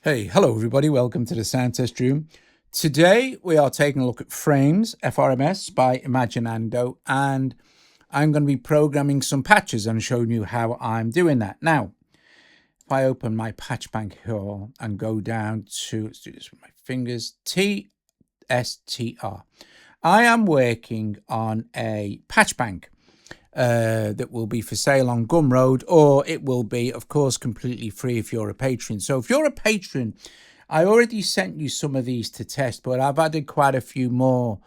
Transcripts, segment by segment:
Hey, hello everybody, welcome to the sound test room. Today we are taking a look at Frames, FRMS by Imaginando, and I'm going to be programming some patches and showing you how I'm doing that. Now, if I open my patch bank here and go down to, let's do this with my fingers, TSTR. I am working on a patch bank that will be for sale on GumRoad, or it will be, of course, completely free if you're a patron. So if you're a patron, I already sent you some of these to test, but I've added quite a few more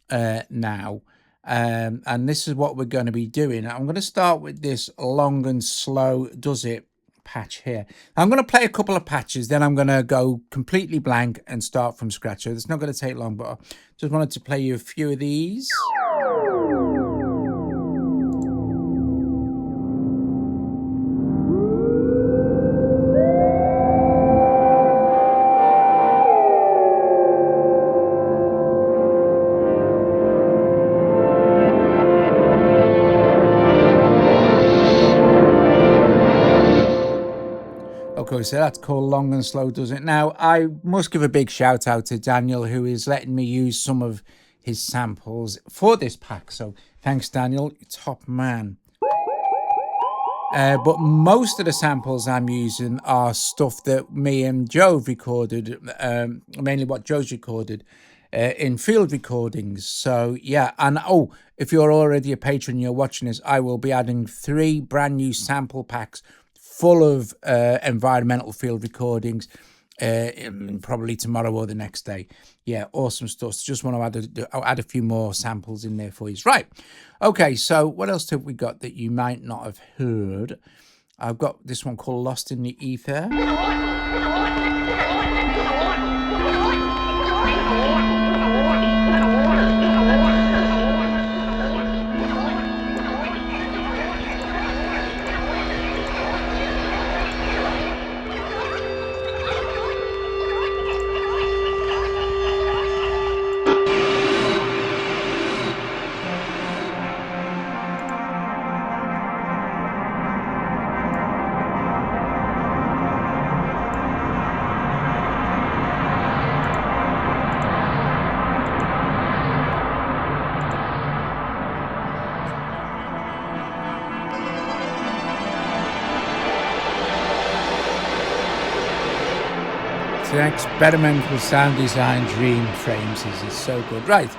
now. And this is what we're going to be doing. I'm going to start with this long and slow does it patch here. I'm going to play a couple of patches, then I'm going to go completely blank and start from scratch. So it's not going to take long, but I just wanted to play you a few of these. Okay, so that's called Long and Slow Does It. Now, I must give a big shout out to Daniel, who is letting me use some of his samples for this pack. So thanks, Daniel, top man. But most of the samples I'm using are stuff that me and Joe have recorded, mainly what Joe's recorded in field recordings. So yeah, and if you're already a patron, you're watching this, I will be adding 3 brand new sample packs full of environmental field recordings probably tomorrow or the next day. Yeah, awesome stuff. So just want to add a few more samples in there for you. Right. Okay, so what else have we got that you might not have heard? I've got this one called Lost in the Ether. The experimental sound design dream Frames is so good. Right,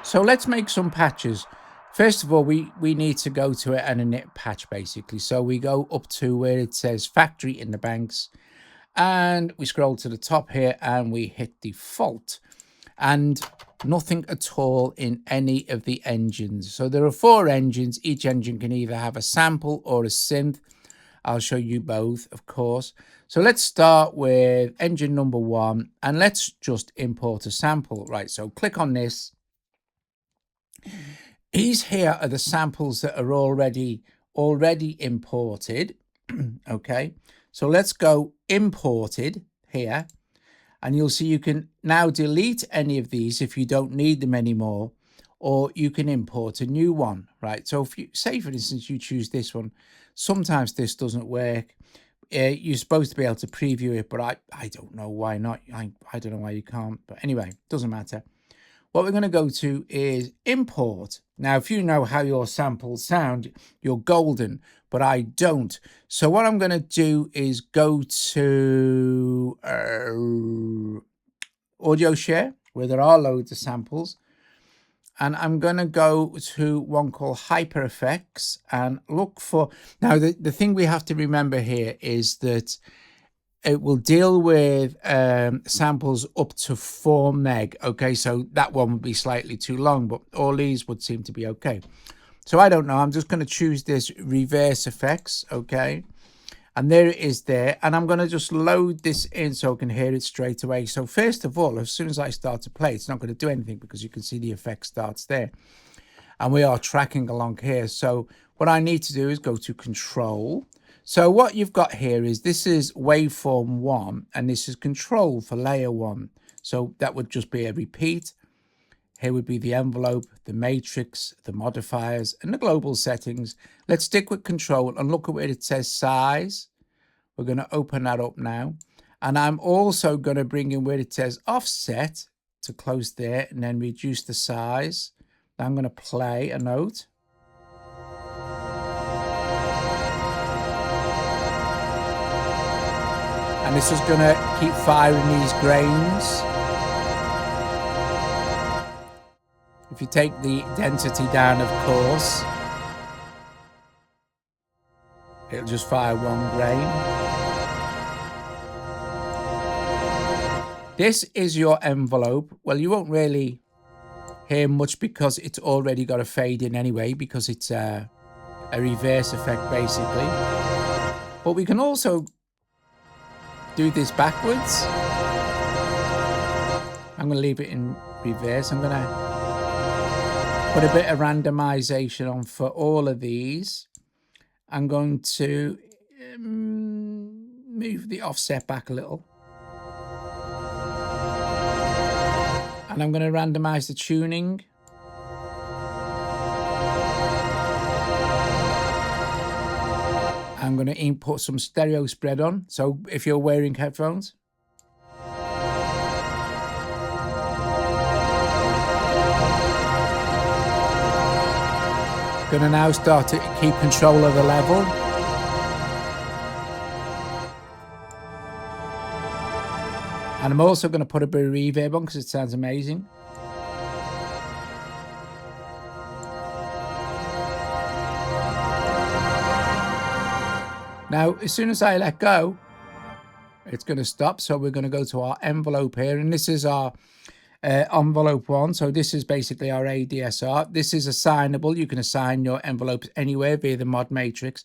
so let's make some patches. First of all, we need to go to an init patch basically. So we go up to where it says factory in the banks, and we scroll to the top here and we hit default, and nothing at all in any of the engines. So there are 4 engines. Each engine can either have a sample or a synth. I'll show you both, of course. So let's start with engine number 1, and let's just import a sample. Right, so click on this. These here are the samples that are already imported. Okay, so let's go imported here, and you'll see you can now delete any of these if you don't need them anymore, or you can import a new one. Right, so if you say, for instance, you choose this one, sometimes this doesn't work. You're supposed to be able to preview it, but I don't know why not. I don't know why you can't, but anyway, doesn't matter. What we're going to go to is import. Now, if you know how your samples sound, you're golden, but I don't. So what I'm going to do is go to audio share, where there are loads of samples. And I'm going to go to one called Hyper Effects and look for... Now, the thing we have to remember here is that it will deal with samples up to 4 meg. Okay, so that one would be slightly too long, but all these would seem to be okay. So I don't know. I'm just going to choose this reverse effects. Okay. And there it is there. And I'm going to just load this in so I can hear it straight away. So first of all, as soon as I start to play, it's not going to do anything because you can see the effect starts there. And we are tracking along here. So what I need to do is go to control. So what you've got here is this is waveform 1 and this is control for layer 1. So that would just be a repeat. Here would be the envelope, the matrix, the modifiers, and the global settings. Let's stick with control and look at where it says size. We're going to open that up now. And I'm also going to bring in where it says offset to close there and then reduce the size. Now I'm going to play a note. And this is going to keep firing these grains. If you take the density down, of course, it'll just fire one grain. This is your envelope. Well, you won't really hear much because it's already got a fade in anyway, because it's a reverse effect basically. But we can also do this backwards. I'm going to leave it in reverse. I'm going to put a bit of randomization on for all of these. I'm going to move the offset back a little. And I'm going to randomize the tuning. I'm going to input some stereo spread on. So if you're wearing headphones. Going to now start to keep control of the level. And I'm also going to put a bit of reverb on because it sounds amazing. Now, as soon as I let go, it's going to stop. So we're going to go to our envelope here. And this is our envelope one. So this is basically our ADSR. This is assignable. You can assign your envelopes anywhere via the mod matrix.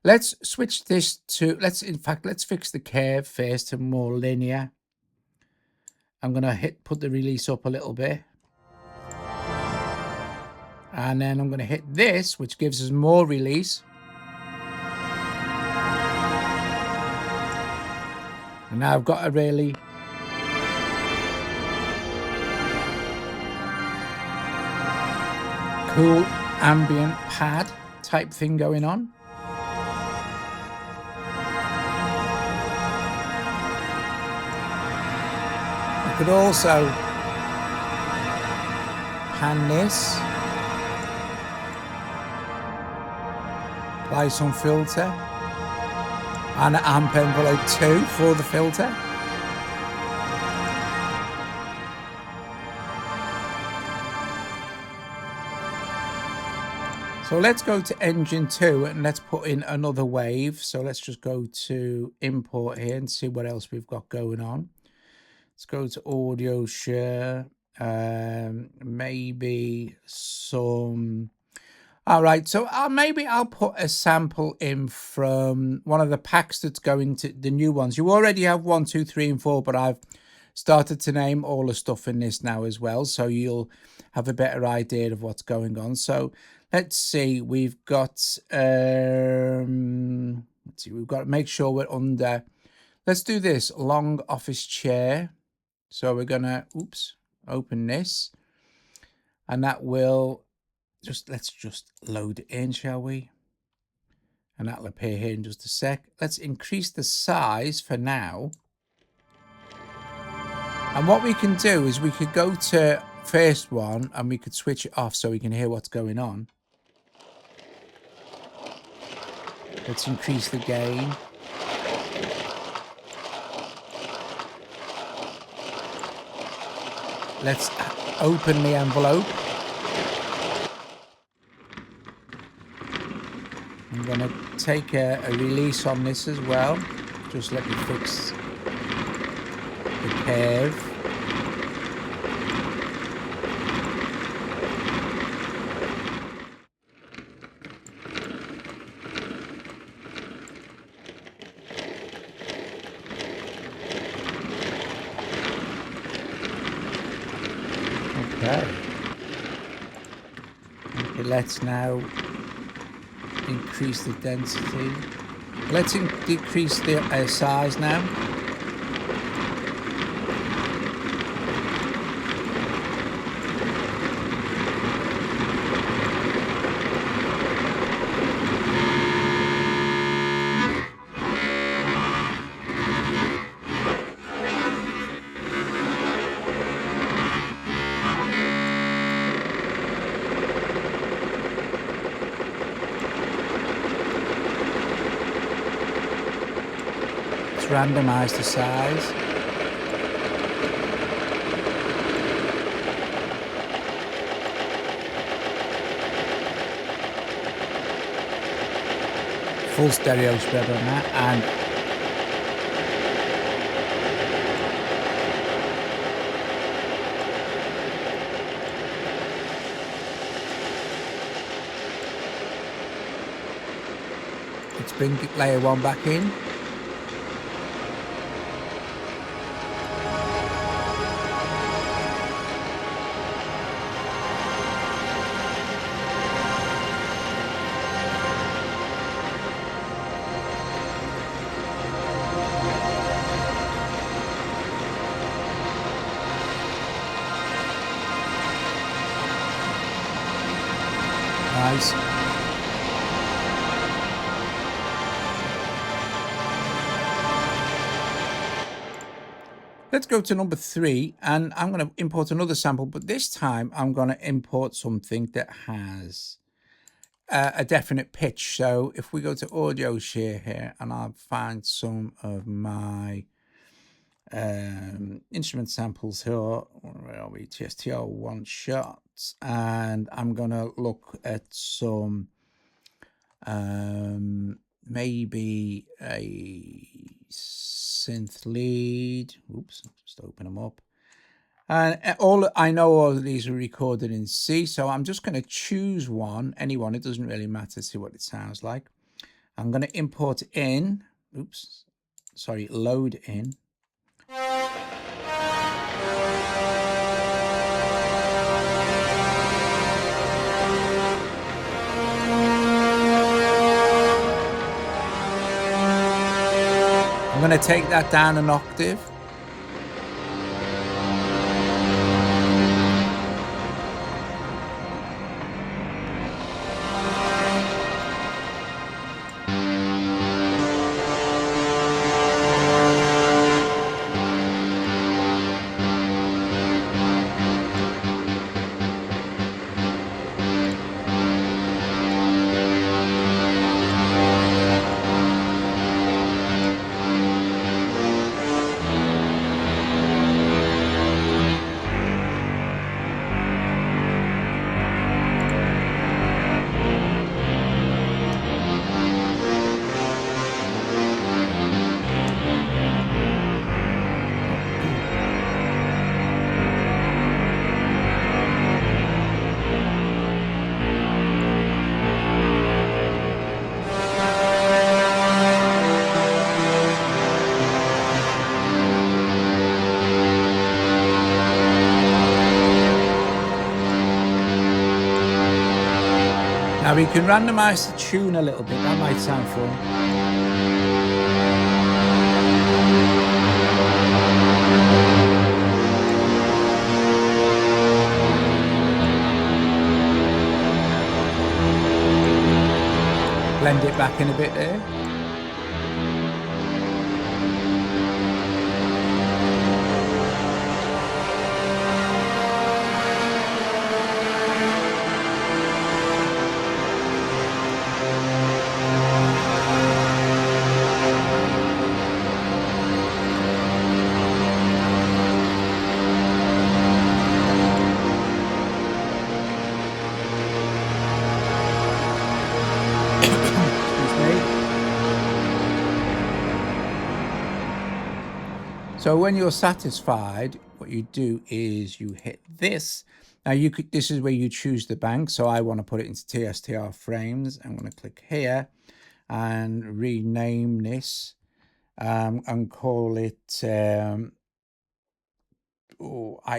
Let's switch this to, let's fix the curve first to more linear. I'm going to put the release up a little bit. And then I'm going to hit this, which gives us more release. And now I've got a really cool ambient pad type thing going on. I could also pan this, apply some filter, and an amp envelope 2 for the filter. So let's go to engine 2 and let's put in another wave. So let's just go to import here and see what else we've got going on. Let's go to audio share, maybe some. All right, so maybe I'll put a sample in from one of the packs that's going to the new ones. You already have 1, 2, 3, and 4, but I've started to name all the stuff in this now as well, so you'll have a better idea of what's going on. So let's see, we've got let's see, we've got to make sure we're under. Let's do this long office chair. So we're gonna open this, and that will. Let's just load it in, shall we? And that'll appear here in just a sec. Let's increase the size for now. And what we can do is we could go to first one and we could switch it off so we can hear what's going on. Let's increase the gain. Let's open the envelope. I'm going to take a release on this as well. Just let me fix the curve. Okay, let's now increase the density. Let's decrease the size now. randomize the size. Full stereo spread on that, and let's bring layer 1 back in. Nice. Let's go to number 3, and I'm going to import another sample, but this time I'm going to import something that has a definite pitch. So if we go to audio share here, and I'll find some of my instrument samples here, where are we? TSTR one shots, and I'm going to look at some maybe a synth lead. Oops, just open them up. And I know all of these are recorded in C, so I'm just going to choose any one. It doesn't really matter, see what it sounds like. I'm going to import in, load in. I'm going to take that down an octave. Now we can randomize the tune a little bit, that might sound fun. Blend it back in a bit there. So when you're satisfied, what you do is you hit this. Now this is where you choose the bank. So I want to put it into TSTR frames. I'm going to click here and rename this and call it, I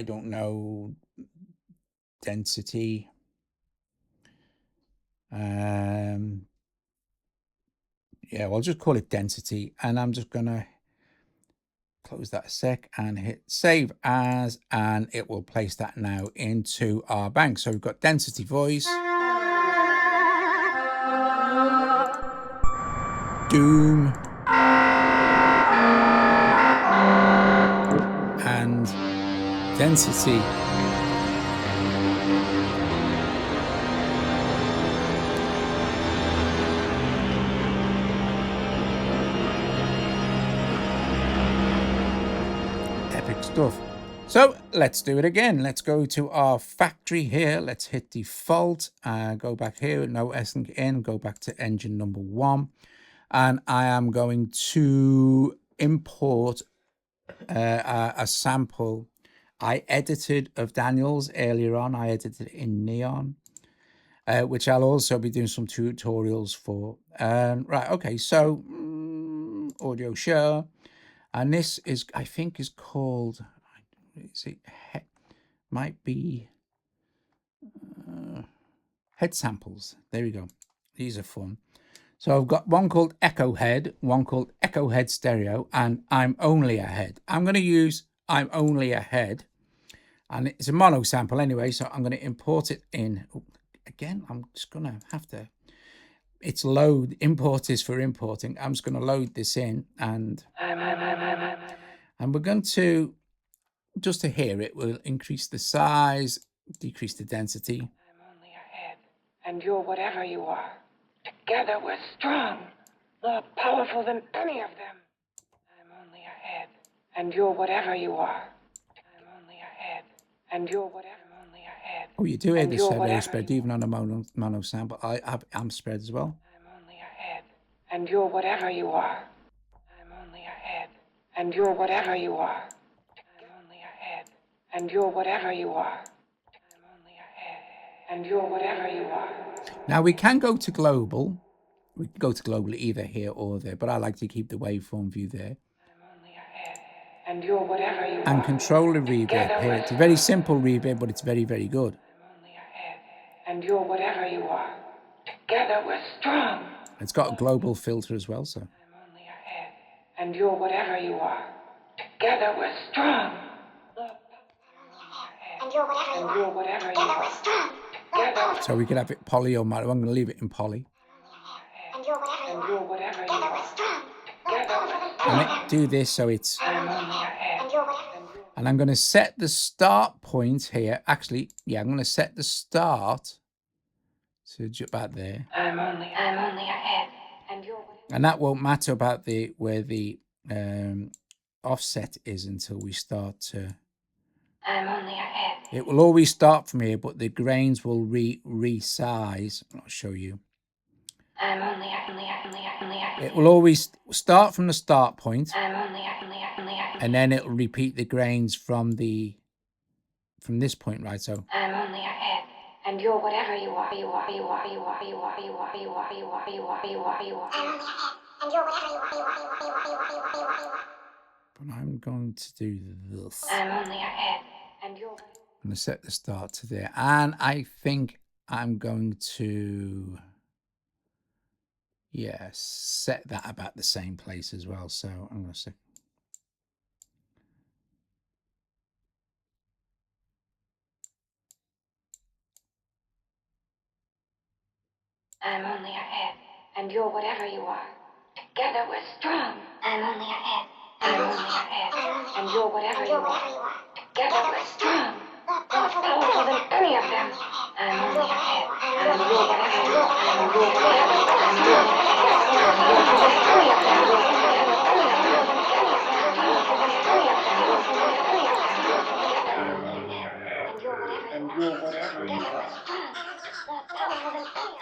don't know, density. Yeah, well, I'll just call it density, and I'm just going to close that a sec and hit save as, and it will place that now into our bank. So we've got density voice, doom, and density. stuff. So let's do it again. Let's go to our factory here. Let's hit default, go back here, no async in, go back to engine number 1. And I am going to import a sample I edited of Daniel's earlier on. I edited it in Neon, which I'll also be doing some tutorials for. Right, okay, so audio share. And this is, I think, is called, is it, might be head samples. There we go. These are fun. So I've got one called Echo Head, one called Echo Head Stereo, and I'm Only a Head. I'm going to use I'm Only a Head, and it's a mono sample anyway, so I'm going to import it in. Oh, again, I'm just going to have to, it's load, import is for importing. I'm just going to load this in, and we're going to, just to hear it, we'll increase the size, decrease the density. I'm only a head, and you're whatever you are. Together we're strong, more powerful than any of them. I'm only a head, and you're whatever you are. I'm only a head, and you're whatever. I'm only a head. Oh, you do hear this very spread, even on a mono sample. I have amp spread as well. I'm only a head, and you're whatever you are. I'm only a head, and you're whatever you are. I'm only a head, and you're whatever you are. I'm only a head, and you're whatever you are. Now we can go to global. We can go to global either here or there, but I like to keep the waveform view there. I'm only a head, and you're whatever you and are. control the reverb here. It's a very simple reverb, but it's very, very good. I'm only a head, and you're whatever you are. Together we're strong. It's got a global filter as well, so. I'm only a head, and you're whatever you are. Together we're strong. And you're whatever you are. So we could have it poly or mono. I'm going to leave it in poly. And you're whatever you are. And do this so it's. And I'm going to set the start point here. Actually, yeah, I'm going to set the start to about there. I'm only a head, and you're. And that won't matter about where the offset is until we start to. I'm only a head. It will always start from here, but the grains will resize. I'll show you. I'm only a. It will always start from the start point. I'm only a. And then it'll repeat the grains from this point, right? So. I'm only a head, and you're whatever you are. I'm only a head, and you're whatever you are. But I'm going to do this. I'm only a head, and you're. I'm going to set the start to there. And I think I'm going to, yeah, set that about the same place as well. So I'm going to set. I'm only a head, and you're whatever you are. Together we're strong. I'm only a head. I'm only a head, and you're whatever you are. Together we're strong. More powerful than any of them. I'm only a head, and you're whatever you are. And you're whatever you are. And you're any of them. And you're whatever you are.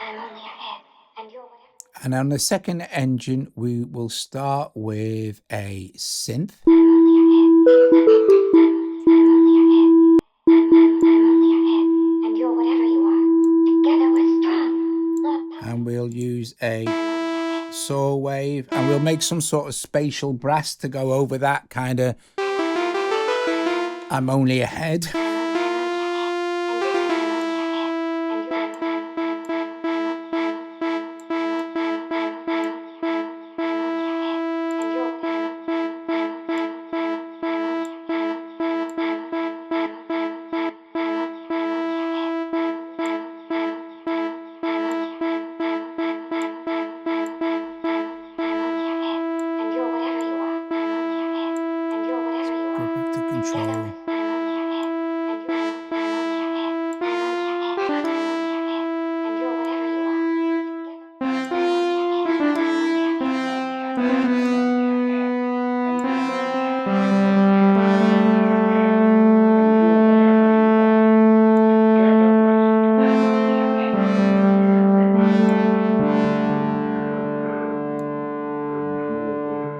I'm only a head, and you're whatever. And on the second engine, we will start with a synth. And we'll use a saw wave, and we'll make some sort of spatial brass to go over that kind of I'm only a head.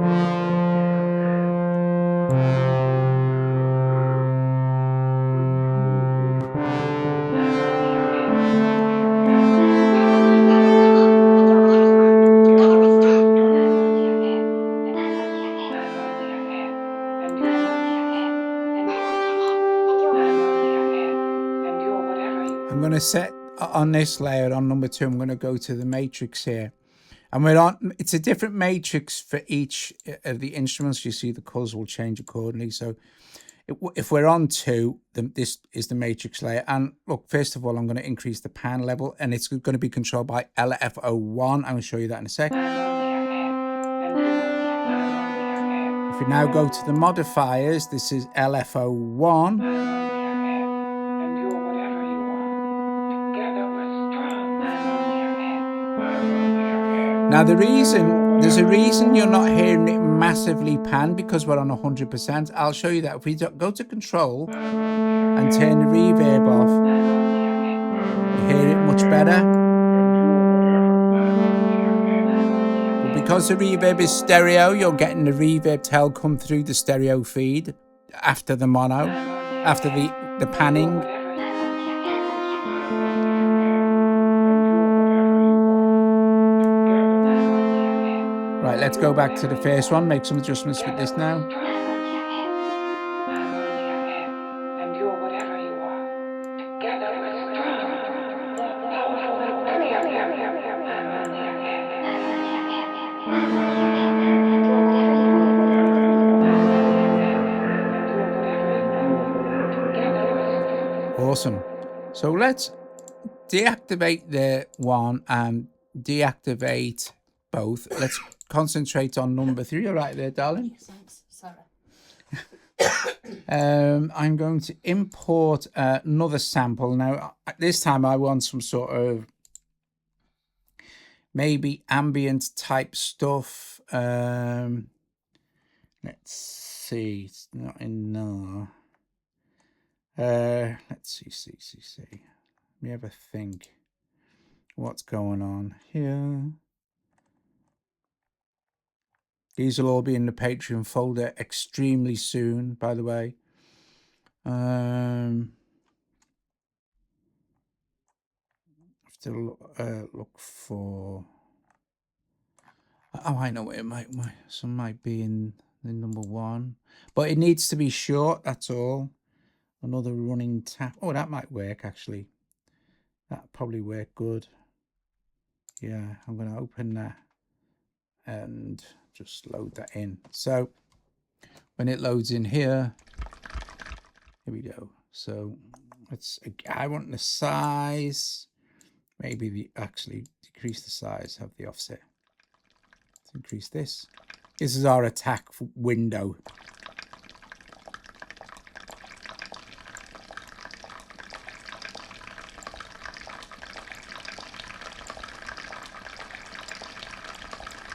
I'm going to set on this layer on number 2. I'm going to go to the matrix here, and we're on. It's a different matrix for each of the instruments. You see the colors will change accordingly. So if we're on 2, then this is the matrix layer. And look, first of all, I'm going to increase the pan level, and it's going to be controlled by LFO1. I'm going to show you that in a sec. If we now go to the modifiers, this is LFO1. Now there's a reason you're not hearing it massively pan, because we're on 100%. I'll show you that. If we go to control and turn the reverb off, you hear it much better. But because the reverb is stereo, you're getting the reverb tail come through the stereo feed after the mono, after the panning. Right, let's go back to the first one, make some adjustments with this now. Awesome. So let's deactivate the one and deactivate both. Let's concentrate on number 3. You're right there, darling. Yes, thanks. Sorry. I'm going to import another sample. Now, this time I want some sort of maybe ambient type stuff. Let's see. It's not in there. Let's see. Let me have a think. What's going on here? These will all be in the Patreon folder extremely soon, by the way. Have to look for. Oh, I know it might. Some might be in the number 1, but it needs to be short. That's all. Another running tap. Oh, that might work actually. That probably work good. Yeah, I'm going to open that and just load that in. So when it loads in here we go. So I want the size, maybe actually decrease the size, have the offset. Let's increase this. This is our attack window.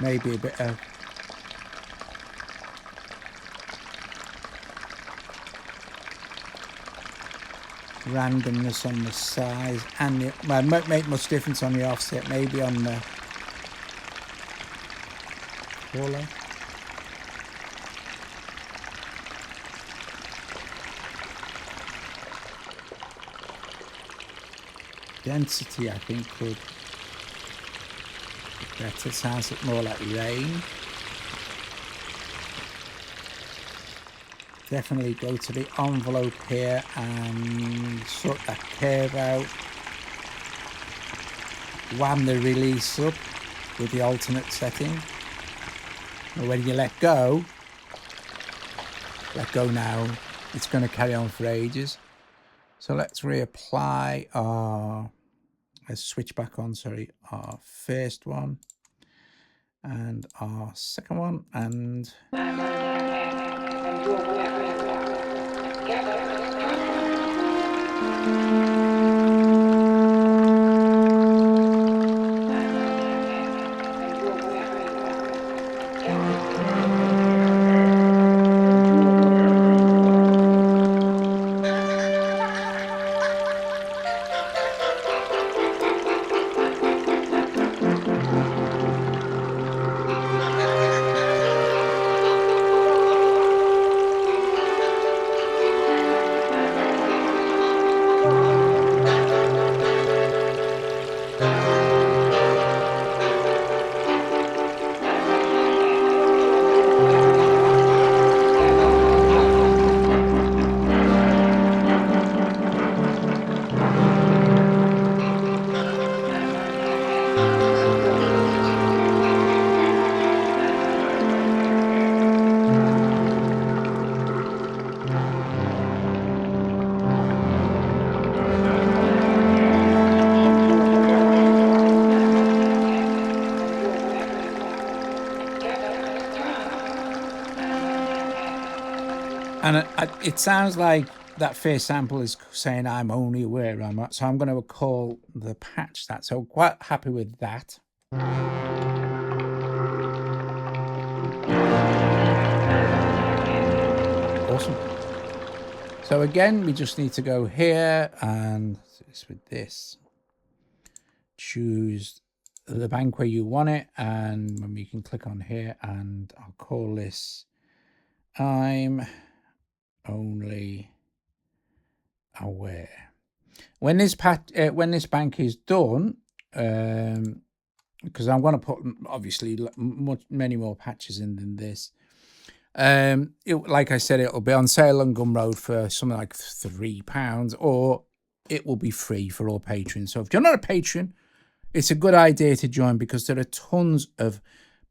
Maybe a bit of randomness on the size, and it won't make much difference on the offset, maybe on the caller. Density, I think, could be better. Sounds more like rain. Definitely go to the envelope here and sort that curve out. Wham the release up with the alternate setting. And when you let go now, it's going to carry on for ages. So let's reapply let's switch back on, our first one and our second one, and And it sounds like that first sample is saying I'm only where I'm at. So I'm going to call the patch that. So quite happy with that. Awesome. So again, we just need to go here and with this, choose the bank where you want it. And then we can click on here and I'll call this I'm only aware. When this bank is done, because I'm going to put obviously many more patches in than this. Like I said, it'll be on sale on GumRoad for something like £3, or it will be free for all patrons. So if you're not a patron, it's a good idea to join, because there are tons of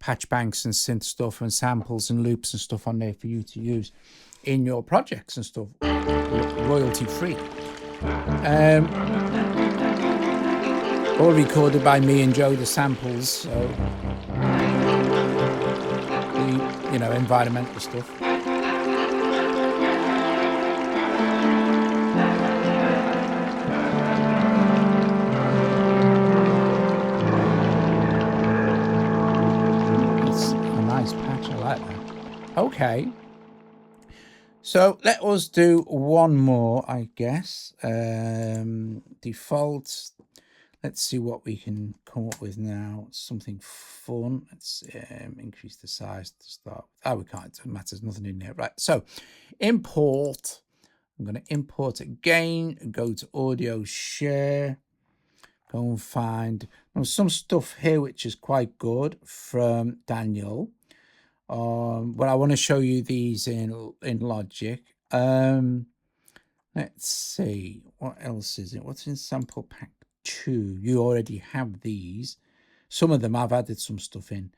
patch banks and synth stuff and samples and loops and stuff on there for you to use in your projects and stuff, royalty free. All recorded by me and Joe, the samples, so the environmental stuff. It's a nice patch, I like that. Okay. So let us do one more, I guess. Default. Let's see what we can come up with now. Something fun. Let's increase the size to start. Oh, we can't. It matters. Nothing in there. Right. So import. I'm going to import again. Go to audio share. Go and find some stuff here which is quite good from Daniel. But I want to show you these in Logic. Let's see. What else is it? What's in sample pack 2? You already have these. Some of them I've added some stuff in.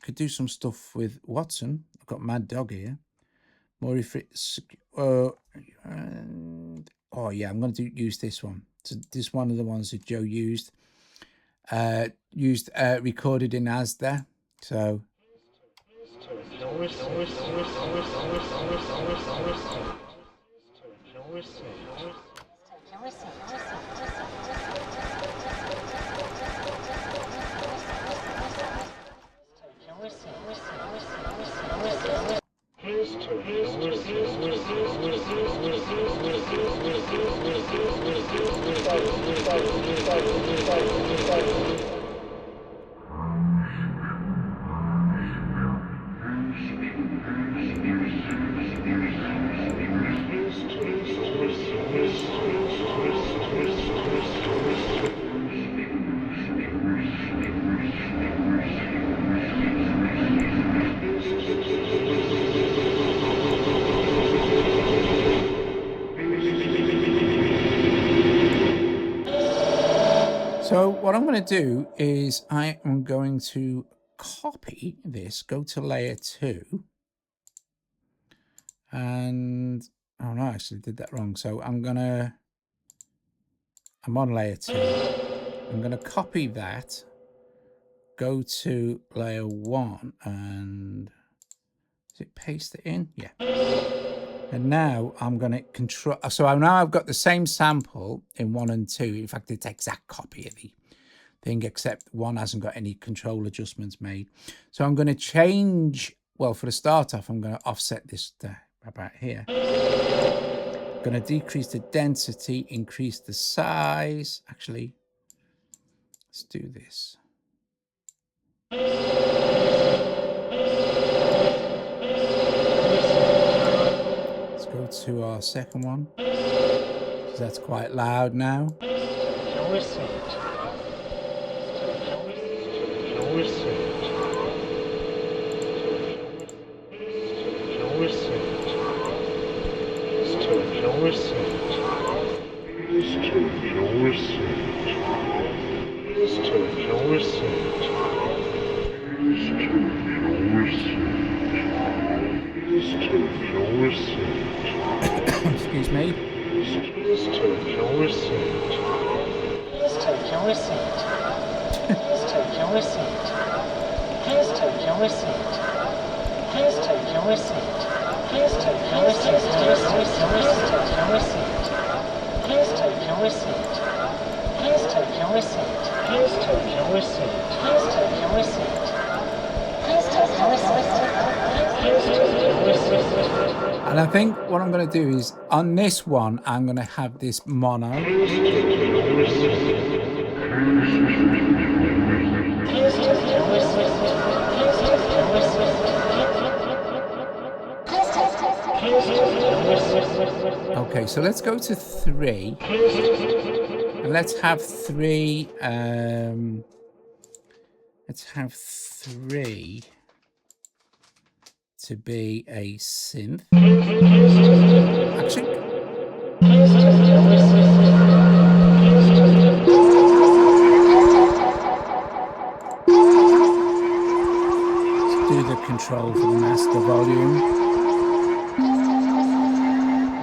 Could do some stuff with Watson. I've got Mad Dog here. More if it's oh yeah, I'm going to use this one. So this is one of the ones that Joe used. Recorded in Asda. So So what I'm going to do is I am going to copy this, go to layer 2, and oh no, I actually did that wrong. So I'm on layer 2. I'm going to copy that, go to layer 1, and does it paste it in? Yeah. And now I'm going to control. So now I've got the same sample in 1 and 2. In fact, it's exact copy of the thing, except 1 hasn't got any control adjustments made. So I'm going to change. Well, for the start off, I'm going to offset this to about here. I'm going to decrease the density, increase the size. Actually, let's do this. Go to our second one, because that's quite loud now. Excuse me. Please take your receipt. Please take your receipt. Please take your receipt. Please take your receipt. Please take your receipt. Please take your receipt. Please take your receipt. Please take your receipt. Please take your receipt. Please take your receipt. Please take your receipt. Please take your receipt. Please take your receipt. And I think what I'm going to do is, on this one, I'm going to have this mono. Please take your receipt. Please take your receipt. Please take your receipt. Please take your receipt. Okay, so let's go to 3. And let's have 3. Let's have 3 to be a synth. Actually, Please take your receipt. Please take your let's do the control for the master volume.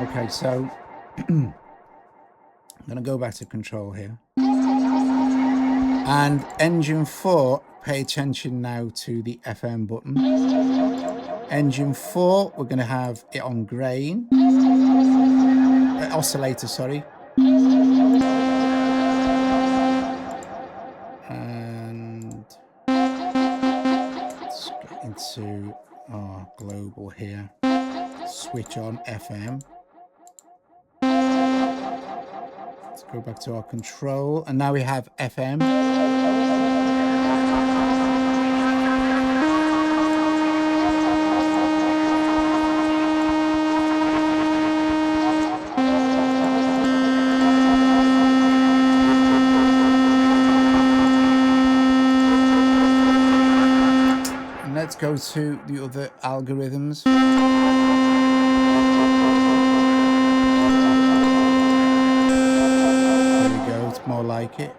Okay, so I'm going to go back to control here. And engine 4, pay attention now to the FM button. Engine 4, we're going to have it on grain. Oscillator, sorry. And let's get into our global here. Switch on FM. Let's go back to our control. And now we have FM. Let's go to the other algorithms. There we go, it's more like it.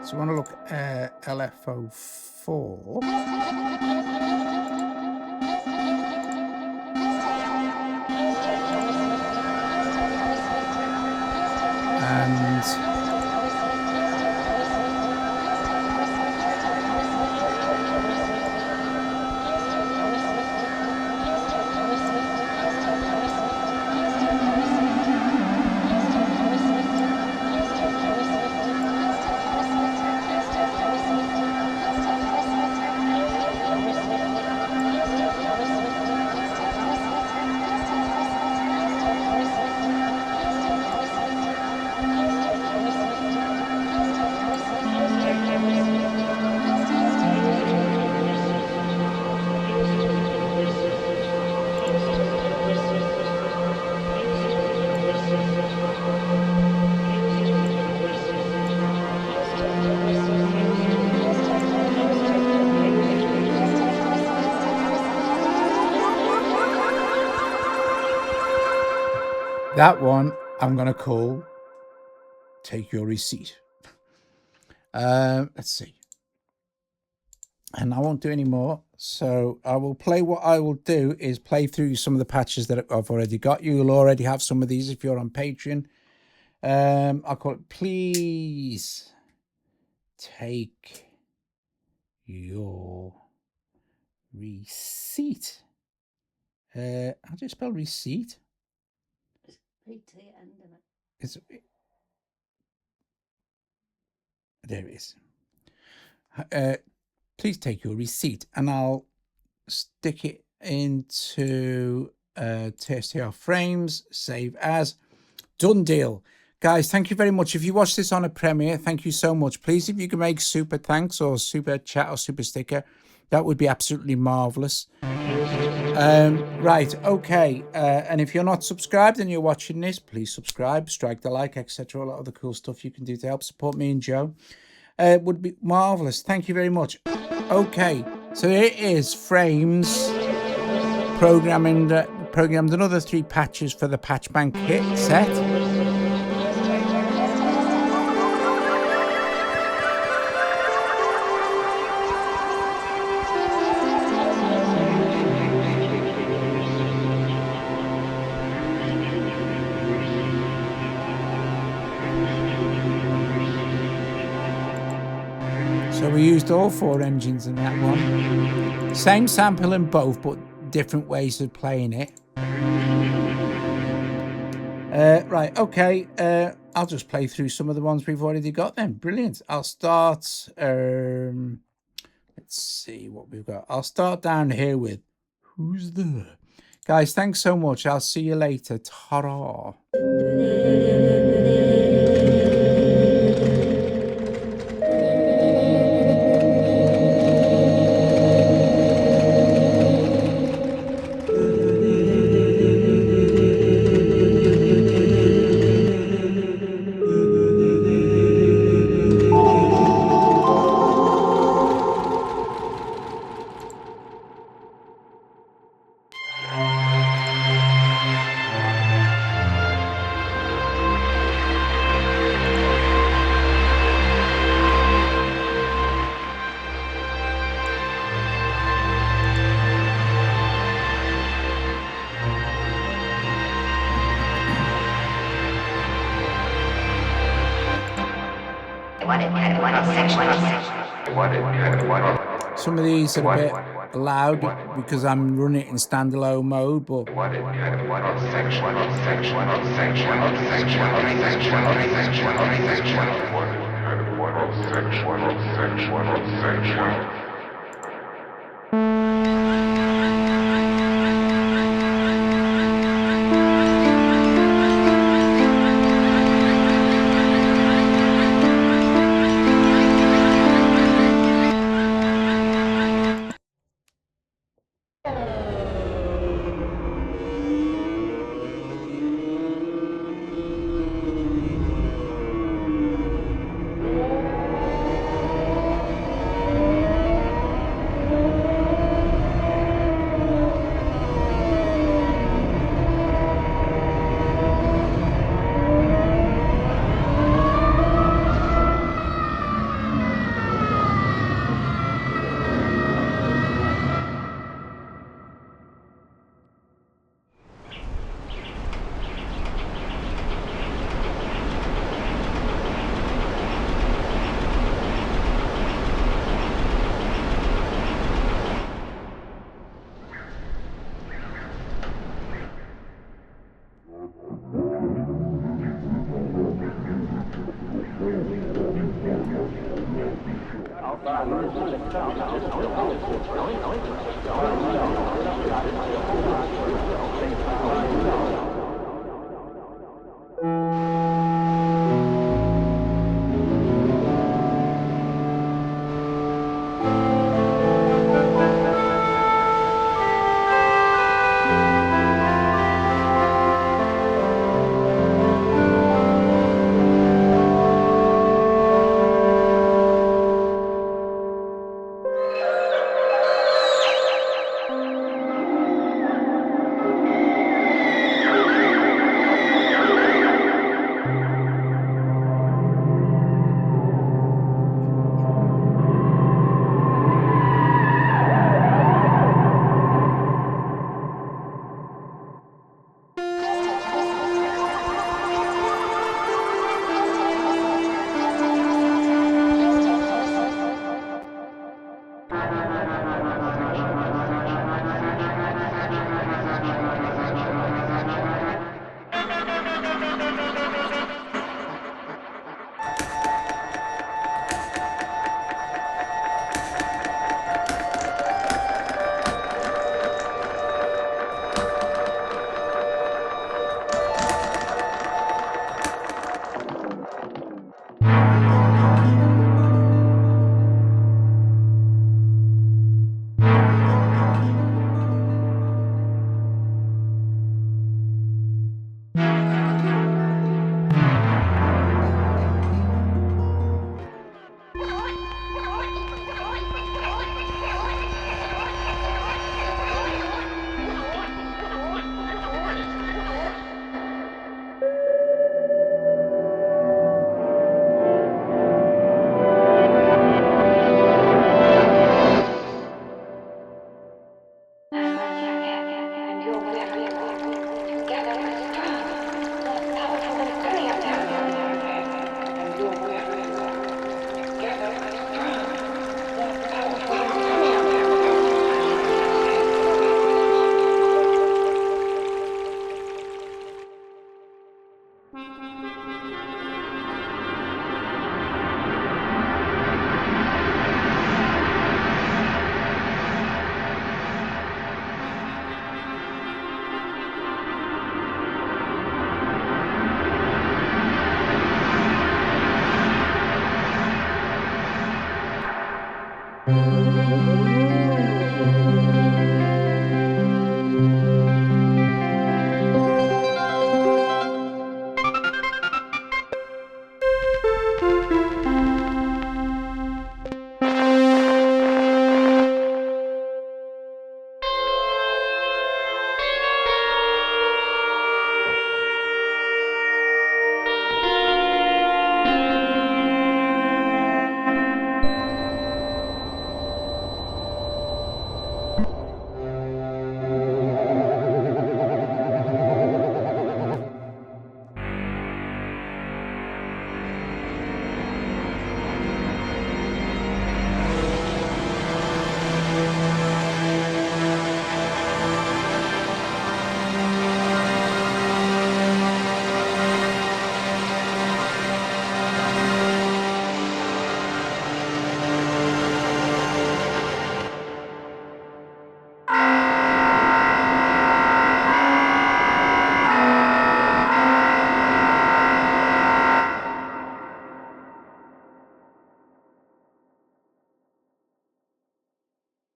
So I want to look at LFO4. And That one I'm going to call Take Your Receipt. Let's see. And I won't do any more. So I will play. What I will do is play through some of the patches that I've already got. You'll already have some of these if you're on Patreon. I'll call it Please Take Your Receipt. How do you spell receipt? It's PT end of it. It's, there it is. Please take your receipt, and I'll stick it into TSTR frames, save as, done deal. Guys, thank you very much. If you watch this on a premiere, thank you so much. Please, if you can make super thanks or super chat or super sticker, that would be absolutely marvelous. Right, okay. And if you're not subscribed and you're watching this, please subscribe, strike the like, etc. A lot of the cool stuff you can do to help support me and Joe. Would be marvelous. Thank you very much. Okay, so here is Frames programmed another 3 patches for the patch bank kit set. So we used all 4 engines in that one. Same sample in both, but different ways of playing it. Right, okay. I'll just play through some of the ones we've already got then. Brilliant. I'll start... let's see what we've got. I'll start down here with Who's There? Guys, thanks so much. I'll see you later. Ta-ra. Some of these are a bit loud because I'm running it in standalone mode, but